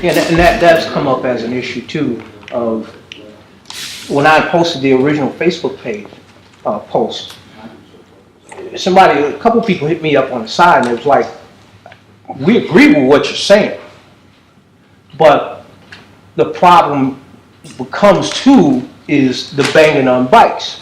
And that does come up as an issue too. Of when I posted the original Facebook page post, a couple people hit me up on the side, and it was like, we agree with what you're saying, but the problem becomes too is the banging on bikes,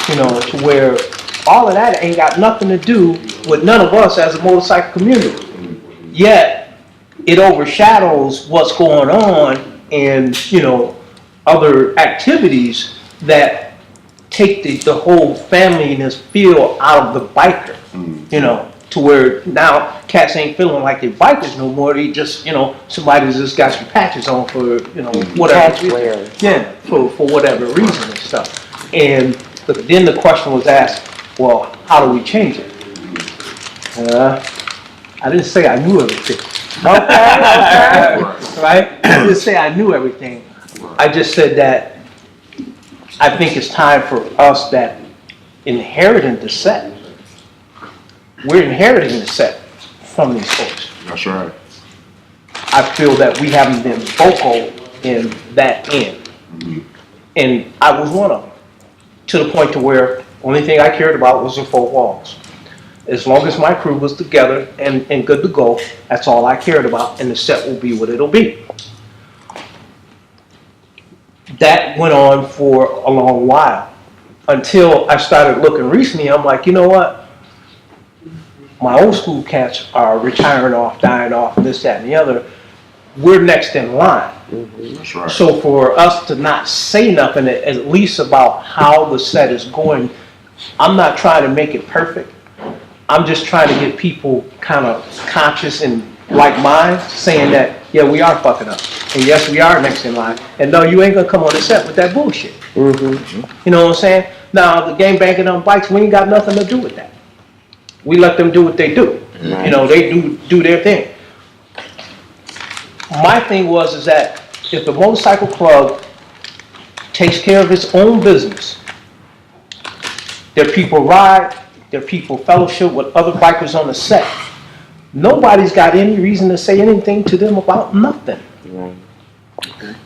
to where all of that ain't got nothing to do with none of us as a motorcycle community. Yet it overshadows what's going on in other activities that take the whole family and this feel out of the biker, to where now cats ain't feeling like they're bikers no more. They just, somebody's just got some patches on for, whatever reason. Yeah, for whatever reason and stuff. And then the question was asked, well, how do we change it? I didn't say I knew everything. Okay. Right? I didn't say I knew everything. I just said that I think it's time for us that inherited the set. We're inheriting the set from these folks. That's right. I feel that we haven't been vocal in that end. And I was one of them. To the point to where only thing I cared about was the 4 walls. As long as my crew was together and good to go, that's all I cared about, and the set will be what it'll be. That went on for a long while until I started looking recently. I'm like, you know what? My old school cats are retiring off, dying off, and this, that, and the other. We're next in line. That's right. So for us to not say nothing, at least about how the set is going, I'm not trying to make it perfect. I'm just trying to get people kind of conscious and like mine, saying that, yeah, we are fucking up. And yes, we are next in line. And no, you ain't gonna come on the set with that bullshit. You know what I'm saying? Now, the gang banging on bikes, we ain't got nothing to do with that. We let them do what they do. They do their thing. My thing is that if the motorcycle club takes care of its own business, their people ride, their people fellowship with other bikers on the set, nobody's got any reason to say anything to them about nothing.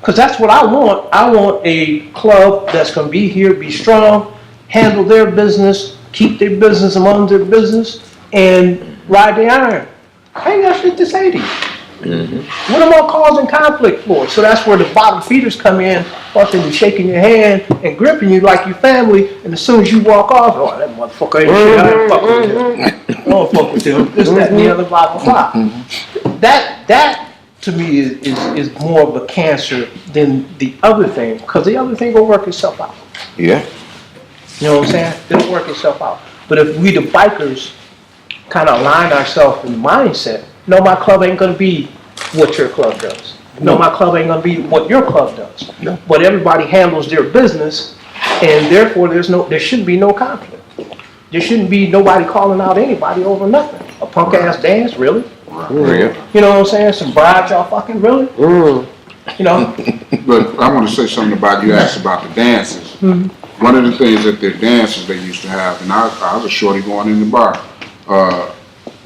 Because that's what I want. I want a club that's going to be here, be strong, handle their business, keep their business among their business, and ride the iron. I ain't got shit to say to you. What am I causing conflict for? So that's where the bottom feeders come in, fucking shaking your hand and gripping you like your family, and as soon as you walk off, oh, that motherfucker ain't shit, I don't fuck with him. I don't fuck with him. This, that, and the other, blah, blah, blah. That to me is more of a cancer than the other thing, because the other thing will work itself out. Yeah. You know what I'm saying? It'll work itself out. But if we, the bikers, kind of align ourselves in the mindset, no, my club ain't going to be what your club does. No, my club ain't going to be what your club does. No. But everybody handles their business, and therefore there shouldn't be no conflict. There shouldn't be nobody calling out anybody over nothing. A punk ass dance, really? You know what I'm saying? Some brides, y'all fucking really? You know? But I want to say something about, you asked about the dances. One of the things that their dances they used to have, and I was a shorty going in the bar,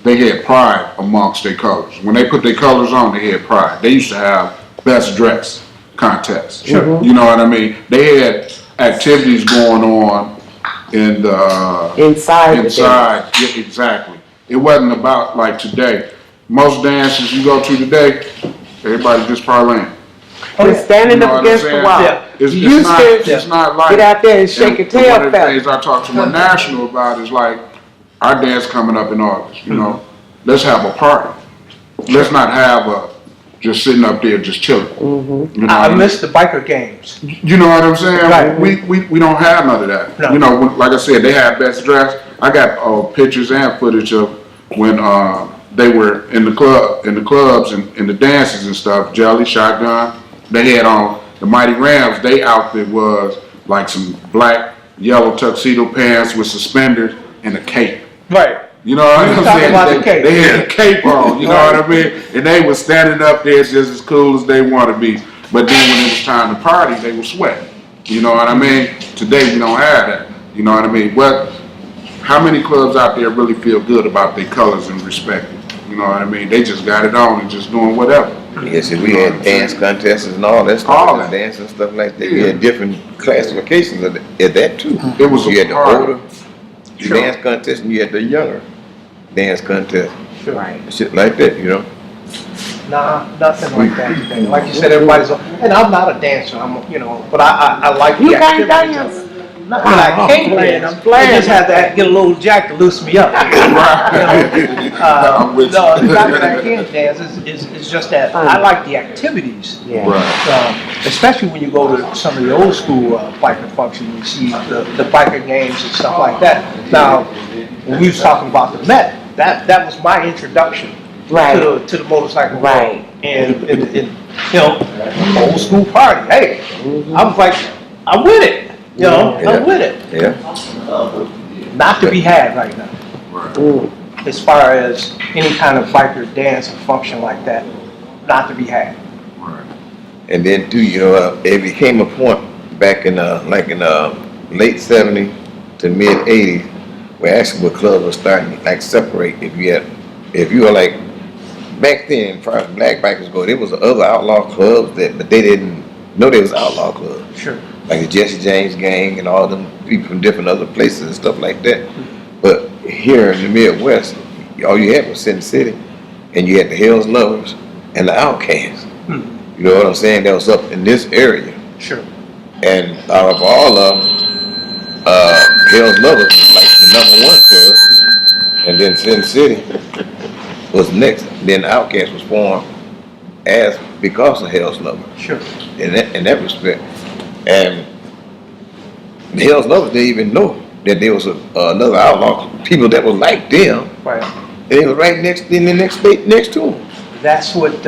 they had pride amongst their colors. When they put their colors on, they had pride. They used to have best dress contests. Sure. You know what I mean? They had activities going on in the inside. Yeah, exactly. It wasn't about like today. Most dances you go to today, everybody just parlaying. We're standing up against the wall. Yeah. It's not like get out there and shake your tail. One of the things I talk to my national about is like, our dance coming up in August, let's have a party. Let's not have just sitting up there just chilling. I miss the biker games. You know what I'm saying? Right. We don't have none of that. No. Like I said, they had best dress. I got pictures and footage of when they were in the clubs and in the dances and stuff. Jelly, Shotgun. They had on the Mighty Rams. They outfit was like some black, yellow tuxedo pants with suspenders and a cape. Right. You know what I'm saying? They had a cape on, you know what I mean? And they were standing up there just as cool as they want to be. But then when it was time to party, they were sweating. You know what I mean? Today we don't have that. You know what I mean? But how many clubs out there really feel good about their colors and respect it? You know what I mean? They just got it on and just doing whatever. Yes, we had dance contests and all that stuff, All that. dance and stuff like that. We Yeah. had different classifications of that too. It was You a had the party. older Sure. dance contest and you had the younger dance contest. Right. Shit like that, you know. Nah, nothing like that today. Like you said, everybody's, and I'm not a dancer, but I like the You can't activities dance. of it. Not that I can't dance, I just had to get a little jack to loosen me up. I'm with No, you. it's not that I can't dance, it's just that I like the activities. Yeah. Right. Especially when you go to some of the old school biker functions, you see the biker games and stuff like that. Now, when we was talking about the Met, that was my introduction Right. to the motorcycle Right. world. And old school party, hey, I was like, I'm with it, I'm with it. Yeah. Not to be had right now, Right. as far as any kind of biker dance or function like that, not to be had. Right. And then too, it became a point back in late '70s to mid '80s where actually the clubs were starting to like separate. If you were like back then, as far as black bikers go, there was other outlaw clubs but they didn't know there was outlaw clubs. Sure. Like the Jesse James gang and all them people from different other places and stuff like that. But here in the Midwest, all you had was Sin City, and you had the Hells Lovers and the Outcasts. You know what I'm saying? That was up in this area. Sure. And out of all of them, Hells Lovers was like the #1 club, and then Sin City was next. Then Outcast was formed because of Hells Lovers Sure. in that respect. And the Hells Lovers didn't even know that there was another outlaw people that was like them. Right. And they were right next in the next state next to them. That's what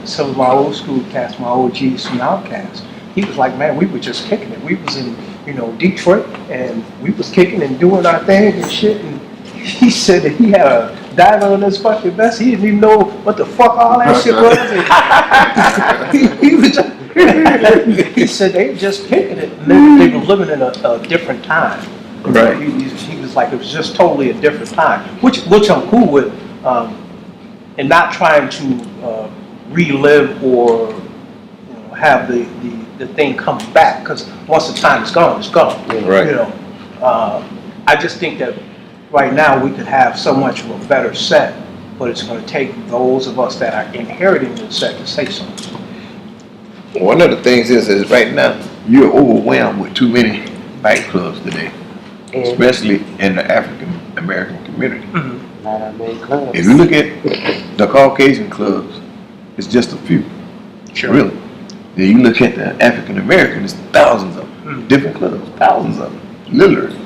some of my old school cats, my OGs from Outcast, he was like, man, we were just kicking it. We was in, Detroit, and we was kicking and doing our thing and shit. And he said that he had a diamond on his fucking vest. He didn't even know what the fuck all that shit was. And he was just, he said they were just kicking it. And they were living in a different time. Right. He was like, it was just totally a different time, which I'm cool with. And not trying to relive or have the thing come back, because once the time is gone, it's gone. Right. I just think that right now we could have so much of a better set, but it's going to take those of us that are inheriting the set to say something. One of the things is right now you're overwhelmed with too many bike clubs today, especially in the African American community. Not a main club. If you look at the Caucasian clubs, it's just a few. Sure. Really. Then you look at the African American, it's thousands of them. Different clubs, thousands of them. Literally.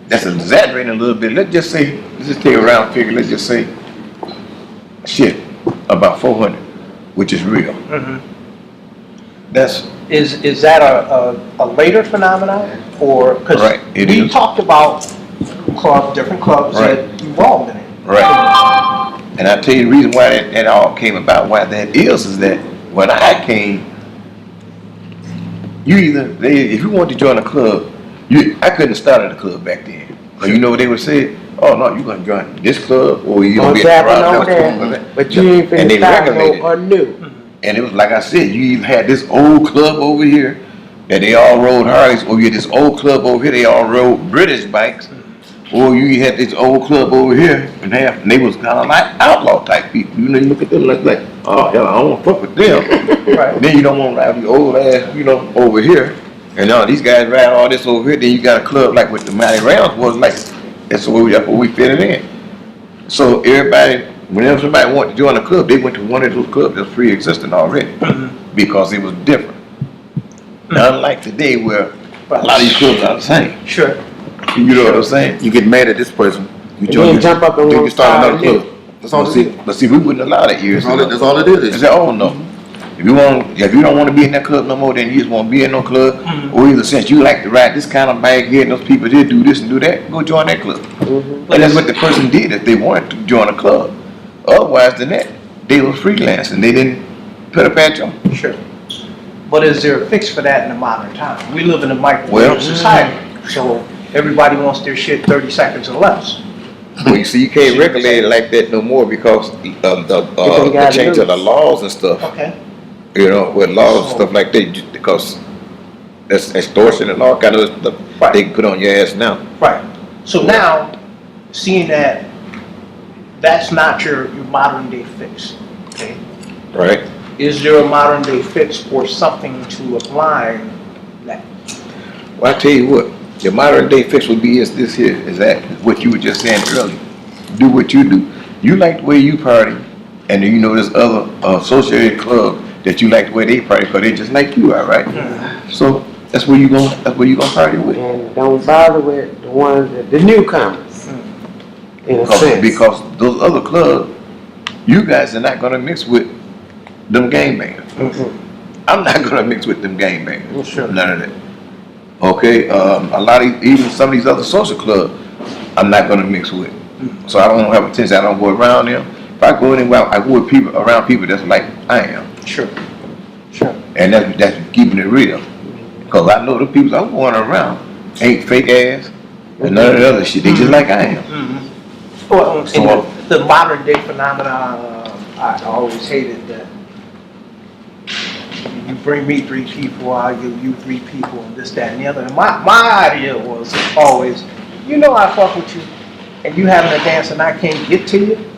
That's exaggerating a little bit. Let's just take a round figure. Let's just say, about 400, which is real. That's Is that a later phenomenon, or because Right, it we is. talked about different clubs Right. that evolved in it. right. And I tell you the reason why that all came about, why that is that when I came, if you wanted to join a club, I couldn't have started a club back then. But you know what they would say? Oh no, you're gonna join this club or you're gonna Don't be at tap the over there, but you ain't And they finna start regulated. no new. And it was like I said, you even had this old club over here that they all rode Harleys, or you had this old club over here, they all rode British bikes, or you had this old club over here, and they was kind of like outlaw type people. You look at them like, oh hell, I don't want to fuck with them. Right. Then you don't want to ride the old ass, over here. And these guys ride all this over here. Then you got a club like with the Mighty Rounds was like, that's where we fit it in. So everybody, whenever somebody wanted to join a club, they went to one of those clubs that's pre-existing already because it was different. Now, unlike today where a lot of these clubs are the same. Sure. You know what I'm saying? You get mad at this person, you And join then you, jump up and then want you to start start another a club. That's all it is. But see, we wouldn't allow that years ago. That's all it They is. say, oh no. If you don't want to be in that club no more, then you just want to be in no club. Or either since you like to ride this kind of bike here and those people did do this and do that, go join that club. And that's what the person did if they wanted to join a club. Otherwise than that, they was freelancing. They didn't put a patch on. Sure. But is there a fix for that in the modern time? We live in a microwave Well, society, so everybody wants their shit 30 seconds or less. Well, you see, you can't regulate it like that no more because of the change of the laws and stuff. Okay. You know, with laws and stuff like that, because that's extortion and all kind of stuff Right. they can put on your ass now. Right. So now, seeing that that's not your modern day fix, okay? Right. Is there a modern day fix or something to apply that? Well, I tell you what, the modern day fix would be is this here, is that what you were just saying earlier. Do what you do. You like the way you party, and then you know there's other associated club that you like the way they party because they just like you are, right? So that's where you gonna party with. And don't bother with the ones the newcomers. In a sense. Because those other clubs, you guys are not gonna mix with them gangbangers. I'm not gonna mix with them gangbangers. Sure. None of that. Okay, a lot of even some of these other social clubs, I'm not gonna mix with. So I don't have a tendency. I don't go around them. If I go anywhere, I go with people around people that's like I am. Sure. And that's keeping it real. Cause I know the people I'm going around ain't fake ass and none of the other shit. They just like I am. Well, in the modern day phenomenon, I always hated that. You bring me 3 people, I'll give you 3 people, and this, that, and the other. And my idea was always, you know I fuck with you, and you having a dance and I can't get to you.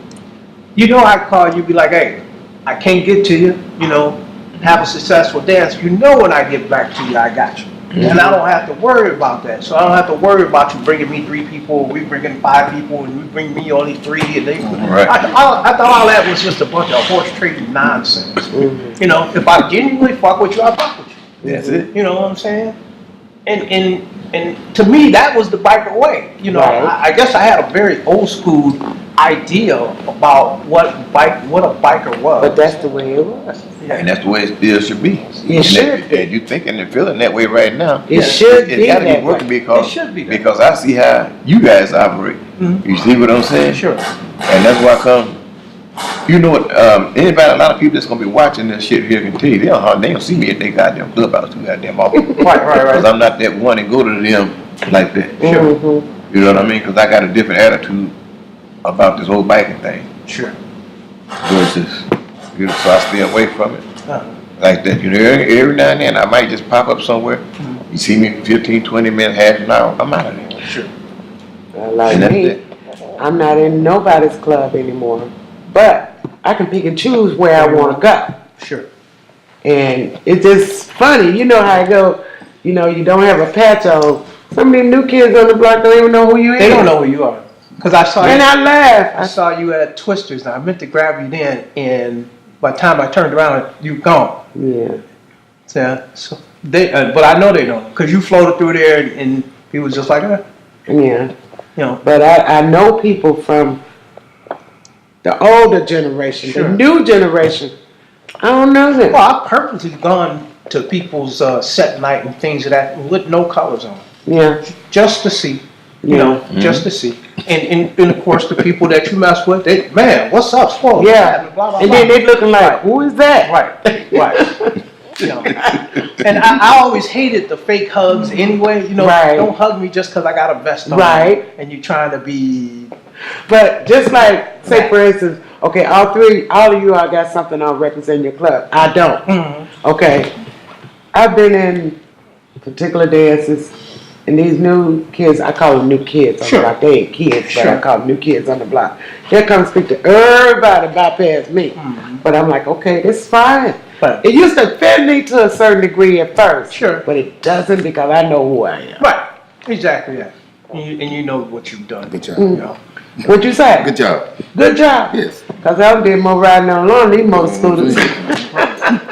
You know I call you, be like, hey, I can't get to you, you know, have a successful dance. You know when I get back to you, I got you. And I don't have to worry about that. So I don't have to worry about you bringing me 3 people, we bringing 5 people, and we bring me only 3, and they. Right. I thought all that was just a bunch of horse trading nonsense. You know, if I genuinely fuck with you, I fuck with you. That's it. You know what I'm saying? And to me, that was the biker way. You know, Right. I guess I had a very old school idea about what a biker was. But that's the way it was. And that's the way it still should be. It should be. And you thinking and feeling that way right now. It should It's be gotta that be working way. because It should be that because I see how you guys operate. You see what I'm saying? Sure. And that's why I come. You know what? Anybody, a lot of people that's gonna be watching this shit here can tell you they don't see me at their goddamn clubhouse too goddamn often. Right. Because I'm not that one and go to them like that. Sure. You know what I mean? Because I got a different attitude about this whole biking thing. Sure. Versus, you know, so I stay away from it. Uh-huh. Like that, you know, every now and then I might just pop up somewhere. You see me 15, 20 minutes, half an hour, I'm out of there. Sure. Like And that's me, it. I'm not in nobody's club anymore. But I can pick and choose where I want to go. Sure. And it's just funny, you know how it go. You know, you don't have a patch on. Some of these new kids on the block don't even know who you is. They don't know who you are. Because I saw And you. I laugh. I saw you at Twisters, and I meant to grab you then, and by the time I turned around, you gone. Yeah. So they, but I know they don't, because you floated through there, and he was just like, Yeah. you know. But I know people from the older generation, Sure. the new generation. I don't know them. Well, I've purposely gone to people's set night and things of that with no colors on, Yeah. just to see, you know, just to see. And of course, the people that you mess with, they, man, what's up, Swole? Yeah. Blah, blah, And blah. then they looking like, who is that? Right. You know, and I always hated the fake hugs anyway. You know, Right. don't hug me just because I got a vest on. Right. And you trying to be. But just like, say for instance, okay, all of you all got something on representing your club. I don't. Okay. I've been in particular dances, and these new kids, I call them new kids on Sure. the block. They ain't kids, but Sure. I call them new kids on the block. They'll come speak to everybody bypass me. But I'm like, okay, this is fine. But It used to offend me to a certain degree at first. Sure. But it doesn't because I know who I am. right, exactly that. And you know what you've done. Good job. You know. What'd you say? Good job. Good job. Yes. Because I did more riding on lawn than these motor scooters.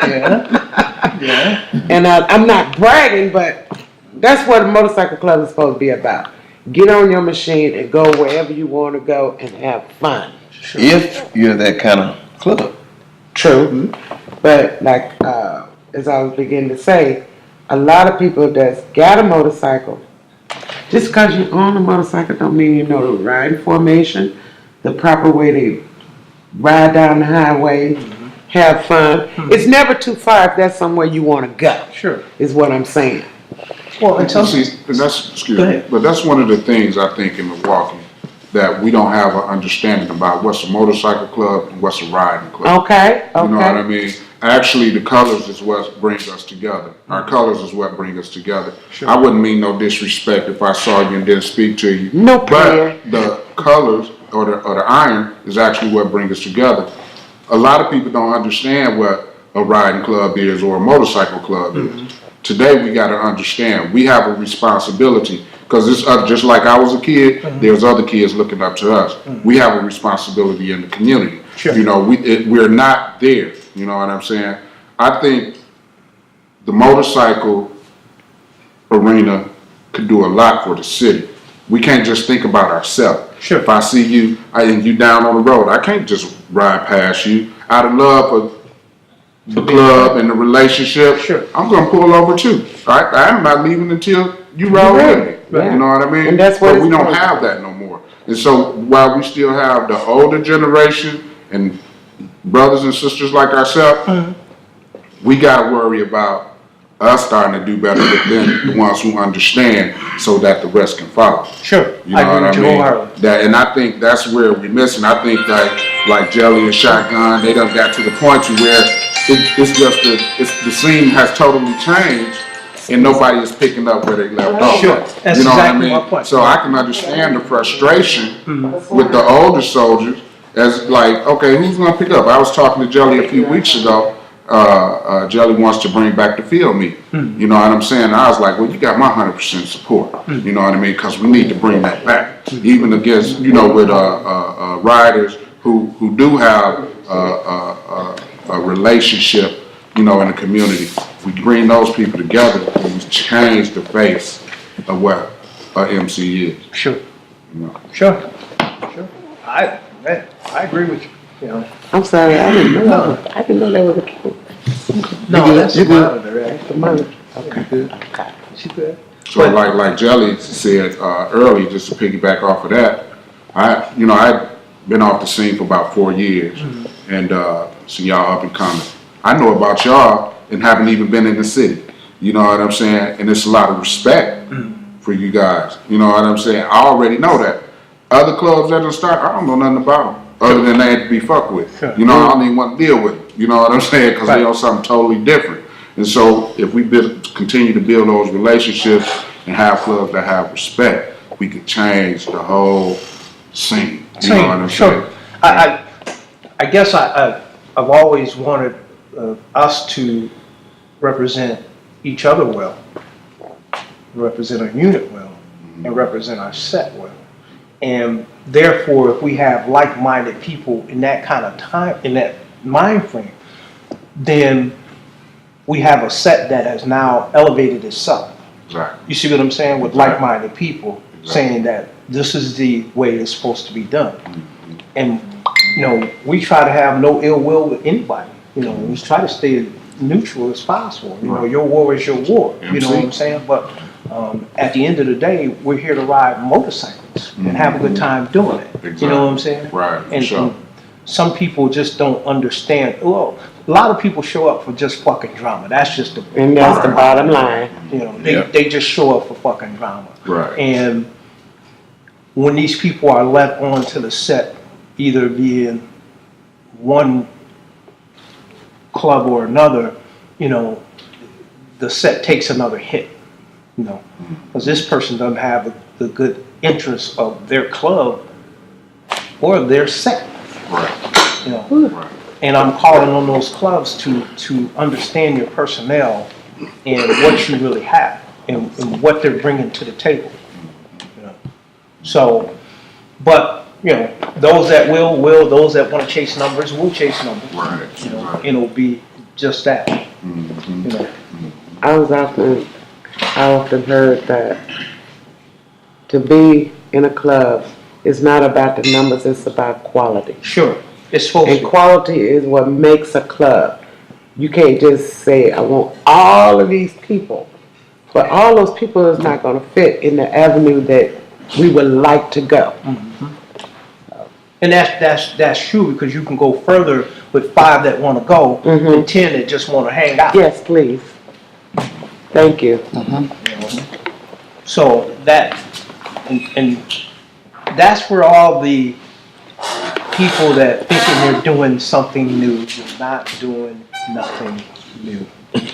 Yeah. And I'm not bragging, but that's what a motorcycle club is supposed to be about. Get on your machine and go wherever you want to go and have fun. If you're that kind of club. True. But like, as I was beginning to say, a lot of people that's got a motorcycle, just because you own a motorcycle don't mean you know the riding formation, the proper way to ride down the highway, have fun. It's never too far if that's somewhere you want to go, Sure. is what I'm saying. Well, until See, and that's, excuse Go me, ahead. but that's one of the things I think in Milwaukee that we don't have an understanding about what's a motorcycle club and what's a riding club. Okay, You know what I okay. mean? Actually, the colors is what brings us together. Our colors is what bring us together. Sure. I wouldn't mean no disrespect if I saw you and didn't speak to you. No prayer. But the colors or the iron is actually what brings us together. A lot of people don't understand what a riding club is or a motorcycle club is. Today we got to understand we have a responsibility because it's just like I was a kid. There's other kids looking up to us. We have a responsibility in the community. Sure. You know, we're not there. You know what I'm saying? I think the motorcycle arena could do a lot for the city. We can't just think about ourselves. Sure. If I see you and you down on the road, I can't just ride past you out of love for the club and the relationship. Sure. I'm gonna pull over too. I'm not leaving until you ride with me. Right. You know what I mean? And that's what but we it's don't for. have that no more. And so while we still have the older generation and brothers and sisters like ourselves, we gotta worry about us starting to do better with them, the ones who understand, so that the rest can follow. Sure. You know I agree what I with you mean? wholeheartedly. And I think that's where we're missing. I think like Jelly and Shotgun, they done got to the point to where the scene has totally changed, and nobody is picking up where they left off. Sure. That's You know exactly what I my mean? point. So I can understand the frustration with the older soldiers, as like, okay, who's gonna pick up? I was talking to Jelly a few weeks ago. Jelly wants to bring back the field meet. You know what I'm saying? I was like, well, you got my 100% support. You know what I mean? Because we need to bring that back, even against, you know, with riders who do have a relationship, you know, in the community. We bring those people together and we change the face of what a MC is. Sure. You know? Sure. I agree with you. You know. I'm sorry, I didn't know. I didn't know that was a kid. No, that's You the good? monitor, right? That's the mother. Okay. Okay. She good. So like Jelly said early, just to piggyback off of that, I've been off the scene for about 4 years, and so y'all up and coming. I know about y'all and haven't even been in the city. You know what I'm saying? And it's a lot of respect for you guys. You know what I'm saying? I already know that. Other clubs that don't start, I don't know nothing about them. Other than they had to be fucked with. Sure. You know, I don't even want to deal with them. You know what I'm saying? Because Right. they on something totally different. And so if we continue to build those relationships and have clubs that have respect, we could change the whole scene. You know what I'm Sure. saying? I guess I've always wanted us to represent each other well, represent our unit well, and represent our set well. And therefore, if we have like-minded people in that kind of time, in that mind frame, then we have a set that has now elevated itself. Right. You see what I'm saying? With Exactly. like-minded people saying that this is the way it's supposed to be done. And, you know, we try to have no ill will with anybody. You know, we try to stay neutral as possible. You know, Right. your war is your war. You know MC. what I'm saying? But at the end of the day, we're here to ride motorcycles and have a good time doing it. You know what I'm saying? Right, for And, sure. and some people just don't understand. Well, a lot of people show up for just fucking drama. That's just the And that's the bottom line. You know, Yeah. they just show up for fucking drama. Right. And when these people are led onto the set, either being one club or another, you know, the set takes another hit, you know, because this person doesn't have the good interest of their club or their set, Right. you know. Right. And I'm calling on those clubs to understand your personnel and what you really have and what they're bringing to the table. You know? So, but, you know, those that will, those that want to chase numbers will chase numbers. Right. You know, Right. it'll be just that, Mhm. you know. I often heard that to be in a club is not about the numbers, it's about quality. Sure, it's supposed And to. quality is what makes a club. You can't just say, I want all of these people. But all those people is not gonna fit in the avenue that we would like to go. And that's true, because you can go further with 5 that want to go and 10 that just want to hang out. Yes, please. Thank you. So that, and that's where all the people that thinking they're doing something new, you're not doing nothing new.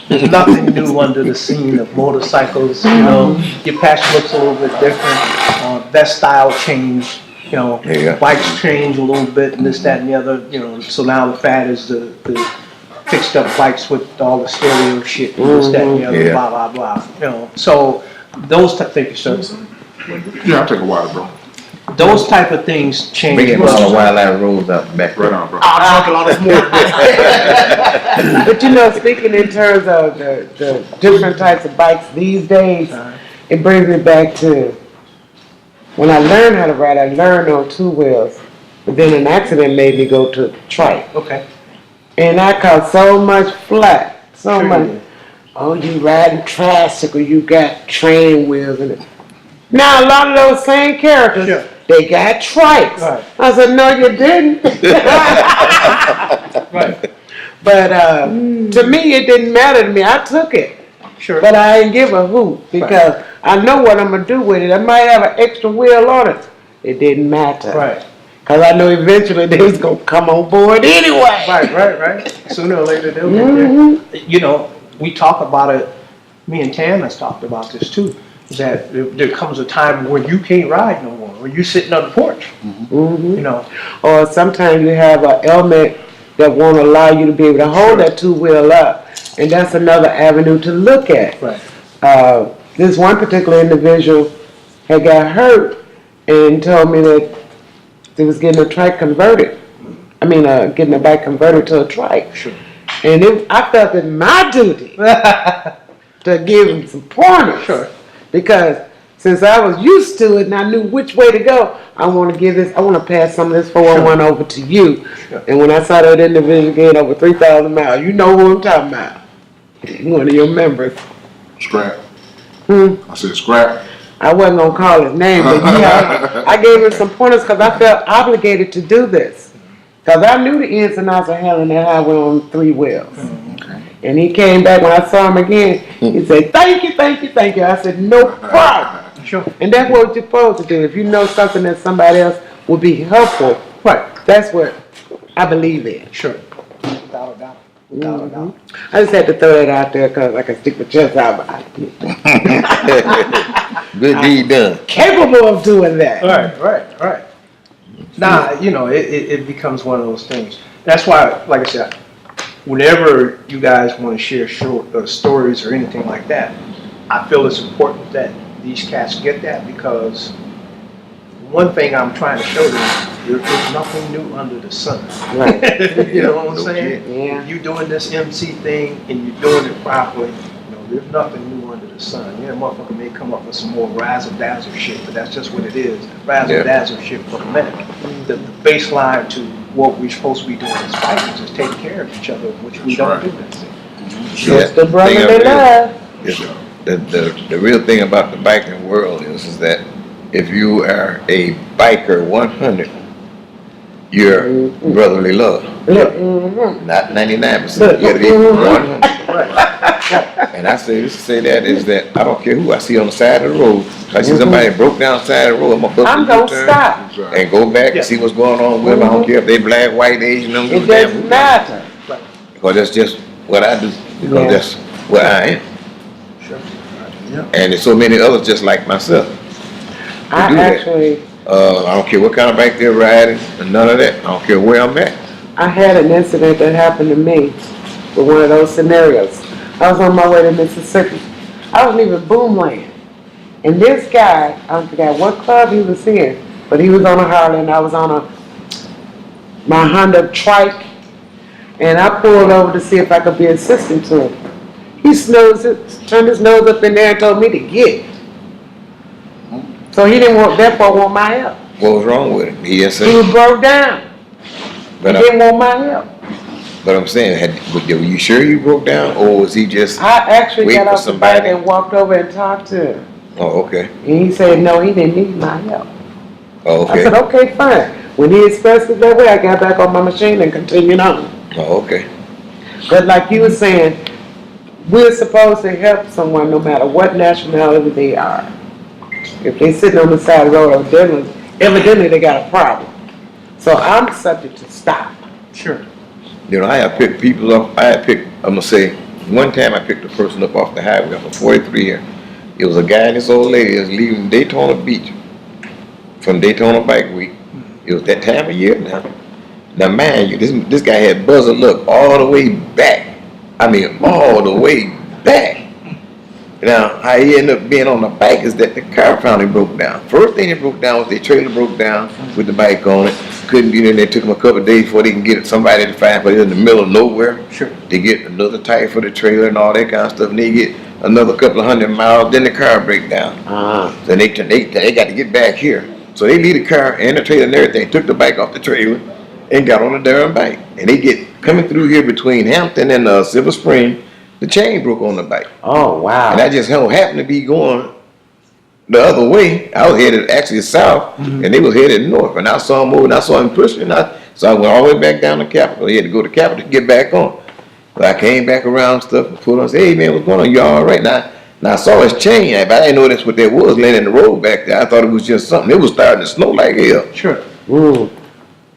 There's nothing new under the scene of motorcycles, you know, your patch looks a little bit different, vest style change, you know, Yeah. bikes change a little bit and this, that and the other, you know, so now the fad is the fixed up bikes with all the stereo shit and this, that and the other, Yeah. blah, blah, blah, you know, so those type, thank you, sir. Yeah, I'll take a water, bro. Those type of things change. Bring him all the wildlife roads out the back. Right on, bro. I'm drinking all this more. But you know, speaking in terms of the different types of bikes these days, it brings me back to when I learned how to ride, I learned on two wheels. But then an accident made me go to trike. Okay. And I caught so much flack. So Sure you much. did. Oh, you riding tricycle, you got training wheels and it. Now a lot of those same characters, Sure. they got trikes. Right. I said, no, you didn't. Right. But to me, it didn't matter to me. I took it. Sure. But I didn't give a hoot because I know what I'm going to do with it. I might have an extra wheel on it. It didn't matter. Right. Because I know eventually they was going to come on board anyway. Right. Sooner or later they'll get there. You know, we talk about it, me and Tam has talked about this too, is that there comes a time where you can't ride no more, where you're sitting on the porch, you know. Or sometimes you have an element that won't allow you to be able to hold that two-wheel up. And that's another avenue to look at. Right. This one particular individual had got hurt and told me that they was getting a trike converted. I mean, getting a bike converted to a trike. Sure. And I felt it my duty to give him some pointers. Sure. Because since I was used to it and I knew which way to go, I want to pass some of this 401 over to you. Sure. And when I saw that individual getting over 3,000 miles, you know who I'm talking about. One of your members. Scrap. Hmm. I said scrap. I wasn't going to call his name, but yeah, I gave him some pointers because I felt obligated to do this. Because I knew the ins and outs of handling that highway on three wheels. And he came back when I saw him again. He said, thank you. I said, no problem. Sure. And that's what you're supposed to do. If you know something that somebody else will be helpful, Right. that's what I believe in. Sure. Without a doubt. Without a doubt. I just had to throw that out there because I can stick my chest out. But Good deed done. capable of doing that. Right. Nah, you know, it becomes one of those things. That's why, like I said, whenever you guys want to share short stories or anything like that, I feel it's important that these cats get that because one thing I'm trying to show them, there's nothing new under the sun. Right. You know what I'm saying? Yeah. If you're doing this MC thing and you're doing it properly, you know, there's nothing new under the sun. Yeah, motherfucker may come up with some more razzle-dazzle shit, but that's just what it is. Razzle-dazzle shit for a minute. The baseline to what we're supposed to be doing as fighters is taking care of each other, which we don't do this. Just the brother they love. The real thing about the biking world is that if you are a biker 100, you're brotherly love. Not 99%. You gotta be 100. And I say that is that I don't care who I see on the side of the road. If I see somebody broke down the side of the road, I'm I'm gonna gonna stop. and go back and see what's going on with them. I don't care if they black, white, Asian, don't give It a damn doesn't who. matter. Because that's just what I do. Because that's what I am. Sure. And there's so many others just like myself. I do that. actually, I don't care what kind of bike they're riding, and none of that. I don't care where I'm at. I had an incident that happened to me with one of those scenarios. I was on my way to Mississippi. I was leaving Boomland. And this guy, I forgot what club he was in, but he was on a Harley and I was on my Honda trike. And I pulled over to see if I could be assistant to him. He turned his nose up in there and told me to get. So he therefore want my help. What was wrong with him? He didn't He say. was broke down. But, He didn't want my help. but I'm saying, were you sure you broke down, or was he just? I actually Wait got for off the bike somebody. and walked over and talked to him. Oh, okay. And he said no, he didn't need my help. Oh, I said, okay. okay, fine. When he expressed it that way, I got back on my machine and continued on. Oh, okay. But like you were saying, we're supposed to help someone no matter what nationality they are. If they're sitting on the side of the road, evidently evidently they got a problem. So I'm subject to stop. Sure. You know, I have picked people up. I'm gonna say, one time I picked a person up off the highway off of 43 here. It was a guy and this old lady was leaving Daytona Beach from Daytona Bike Week. It was that time of year now. Now, man, this guy had buzzer look all the way back. I mean, all the way back. Now, how he ended up being on the bike is that the car finally broke down. First thing that broke down was their trailer broke down with the bike on it. Couldn't get in there. It took them a couple of days before they can get somebody to find, but in the middle of nowhere. Sure. They get another tire for the trailer and all that kind of stuff. And they get another couple of 100 miles. Then the car break down. So they got to get back here. So they leave the car and the trailer and everything. Took the bike off the trailer and got on the darn bike. And they get coming through here between Hampton and Silver Spring. The chain broke on the bike. Oh, wow. And I just happened to be going the other way. I was headed actually south, and they was headed north. And I saw him moving, I saw him pushing, so I went all the way back down to Capitol. He had to go to Capitol to get back on. So I came back around and stuff and pulled on and said, hey man, what's going on? You all right? Now I saw his chain, but I didn't know that's what that was laying in the road back there. I thought it was just something. It was starting to snow like hell. Sure.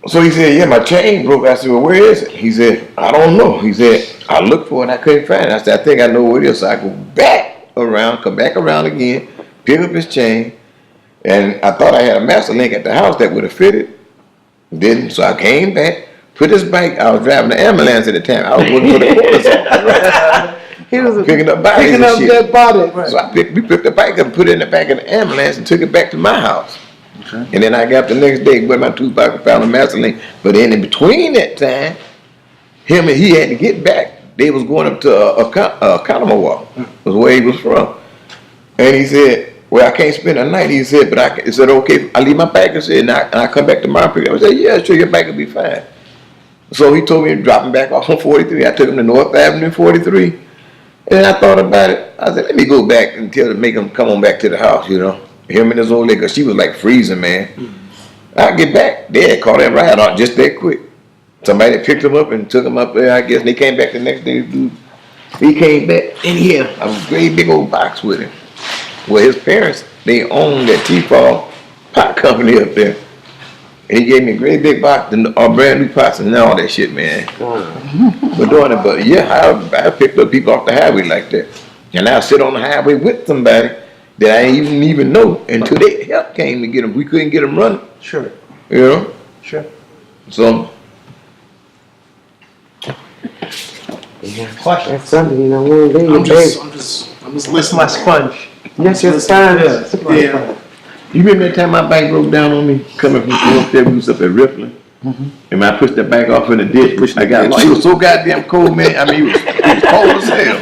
So he said, yeah, my chain broke. I said, well, where is it? He said, I don't know. He said, I looked for it and I couldn't find it. I said, I think I know where it is. So I go back around, come back around again, pick up his chain, and I thought I had a master link at the house that would have fitted. Didn't. So I came back, put his bike. I was driving the ambulance at the time. I was looking for the corner. He was picking up bodies picking and up shit. dead bodies. So we picked the bike up and put it in the back of the ambulance and took it back to my house. Okay. And then I got up the next day with my toothpick and found a master link. But then in between that time, him and he had to get back. They was going up to Economowalk, was where he was from. And he said, well, I can't spend a night. He said, but he said, okay, I leave my bike and said, and I come back tomorrow and pick it up. I said, yeah, sure, your bike will be fine. So he told me to drop him back off on 43. I took him to North Avenue 43. And I thought about it. I said, let me go back and make him come on back to the house, you know. Him and his old lady, because she was like freezing, man. I get back, they had caught that ride on just that quick. Somebody picked him up and took him up there, I guess, and they came back the next day. He came back, and he had a great big old box with him. Well, his parents, they owned that T-Fall pot company up there. And he gave me a great big box, and brand new pots and all that shit, man. But yeah, I picked up people off the highway like that. And I sit on the highway with somebody that I didn't even know until they help came to get him. We couldn't get him running. Sure. You know? Sure. So. Question. That's something, you know, one thing. I'm just listening. My sponge. Yes, your sponge. Yeah. You remember that time my bike broke down on me coming from up there? We was up at Ripley. And when I pushed that bike off in the ditch, I got lost. He was so goddamn cold, man. I mean, he was cold as hell.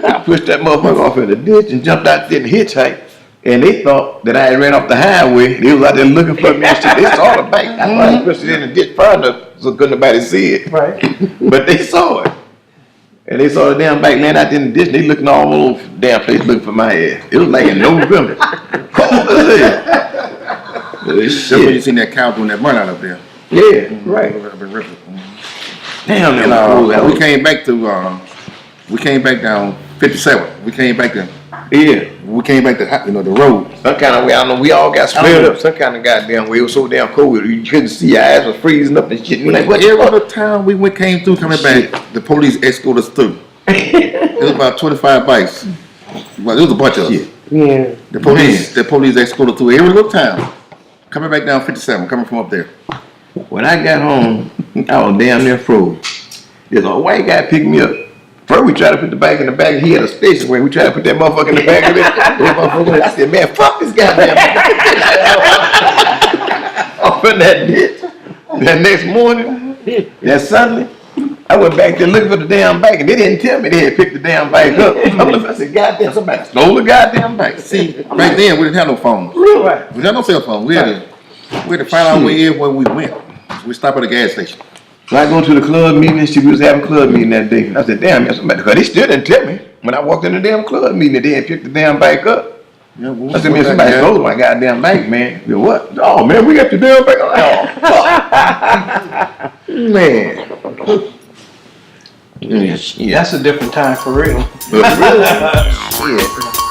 I pushed that motherfucker off in the ditch and jumped out there and hitchhiked. And they thought that I had ran off the highway. They was out there looking for me and shit. They saw the bike. I thought I pushed it in the ditch far enough so couldn't nobody see it. Right. But they saw it. And they saw the damn bike laying out there in the ditch. They looking all over the damn place looking for my ass. It was like in November. Cold as hell. That's when you seen that cow doing that burnout up there. Yeah, right. Damn, And we came back down 57. We came back to the road. Some kind of way, I don't know, we all got split up some kind of goddamn way. It was so damn cold, you couldn't see, your eyes was freezing up and shit. We like, what? Every other town we came through coming back, the police escorted us through. It was about 25 bikes. Well, there was a bunch of us. Yeah. The police escorted through every little town. Coming back down 57, coming from up there. When I got home, I was damn near froze. There's a white guy picked me up. First, we tried to put the bike in the back. He had a station where we tried to put that motherfucker in the back of it. I said, man, fuck this goddamn off in that ditch. That next morning, that Sunday, I went back there looking for the damn bike, and they didn't tell me they had picked the damn bike up. I said, goddamn, somebody stole the goddamn bike. See, back then we didn't have no phones. Right. We didn't have no cell phone. We had to find our way in where we went. We stopped at a gas station. So I go to the club meeting and we was having club meeting that day. I said, damn, man, somebody, because they still didn't tell me. When I walked in the damn club meeting, they had picked the damn bike up. Yeah, I said, man, somebody stole my goddamn bike, man. I said, what? Oh, man, we got the damn bike. Oh, fuck. Man. Yeah. That's a different time for real. But really, shit.